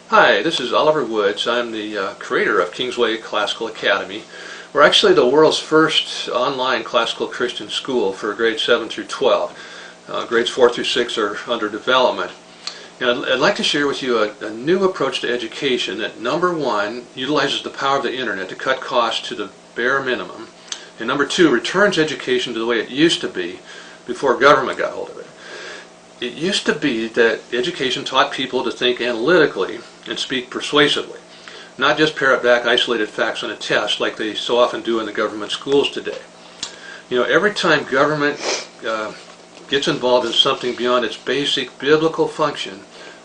Hi, this is Oliver Woods. I'm the creator of Kingsway Classical Academy. We're actually the world's first online classical Christian school for grades 7 through 12. Grades 4 through 6 are under development. And I'd like to share with you a new approach to education that, number one, utilizes the power of the internet to cut costs to the bare minimum, and number two, returns education to the way it used to be before government got hold of it. It used to be that education taught people to think analytically and speak persuasively, not just parrot back isolated facts on a test like they so often do in the government schools today. You know, every time government gets involved in something beyond its basic biblical function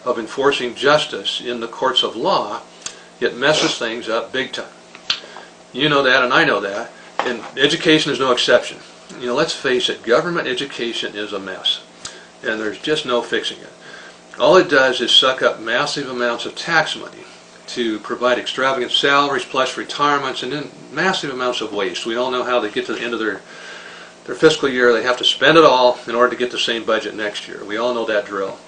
of enforcing justice in the courts of law, it messes things up big time. You know that, and I know that, and education is no exception. You know, let's face it, government education is a mess, and there's just no fixing it. All it does is suck up massive amounts of tax money to provide extravagant salaries plus retirements, and then massive amounts of waste. We all know how they get to the end of their fiscal year, they have to spend it all in order to get the same budget next year. We all know that drill.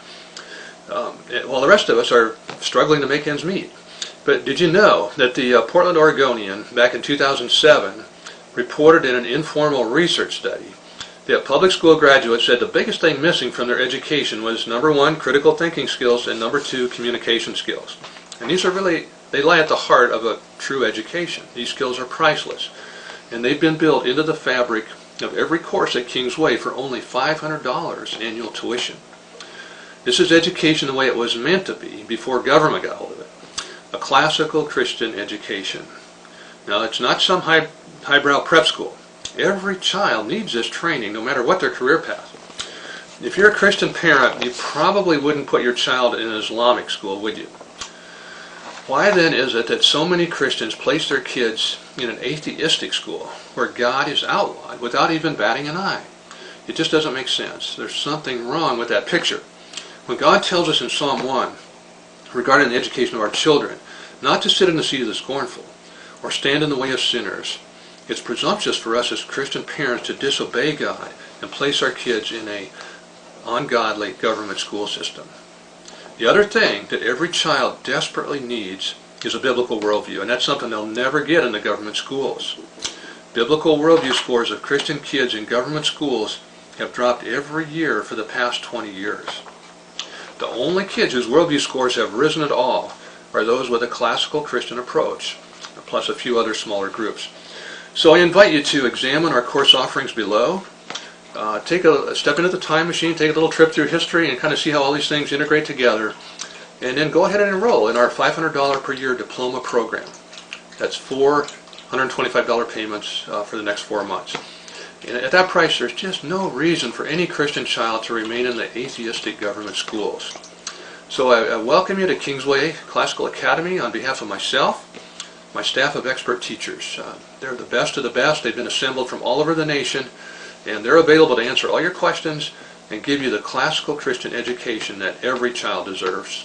While the rest of us are struggling to make ends meet. But did you know that the Portland Oregonian back in 2007 reported in an informal research study that public school graduates said the biggest thing missing from their education was, number one, critical thinking skills, and number two, communication skills. And these are really, they lie at the heart of a true education. These skills are priceless, and they've been built into the fabric of every course at Kingsway for only $500 annual tuition. This is education the way it was meant to be before government got hold of it. A classical Christian education. Now, it's not some highbrow prep school. Every child needs this training, no matter what their career path. If you're a Christian parent, you probably wouldn't put your child in an Islamic school, would you? Why then is it that so many Christians place their kids in an atheistic school where God is outlawed without even batting an eye? It just doesn't make sense. There's something wrong with that picture. When God tells us in Psalm 1 regarding the education of our children not to sit in the seat of the scornful or stand in the way of sinners, it's presumptuous for us as Christian parents to disobey God and place our kids in an ungodly government school system. The other thing that every child desperately needs is a biblical worldview, and that's something they'll never get in the government schools. Biblical worldview scores of Christian kids in government schools have dropped every year for the past 20 years. The only kids whose worldview scores have risen at all are those with a classical Christian approach, plus a few other smaller groups. So I invite you to examine our course offerings below. Take a step into the time machine, take a little trip through history, and kind of see how all these things integrate together. And then go ahead and enroll in our $500 per year diploma program. That's four $125 payments for the next 4 months. And at that price, there's just no reason for any Christian child to remain in the atheistic government schools. So I welcome you to Kingsway Classical Academy on behalf of myself, my staff of expert teachers. They're the best of the best. They've been assembled from all over the nation, and they're available to answer all your questions and give you the classical Christian education that every child deserves.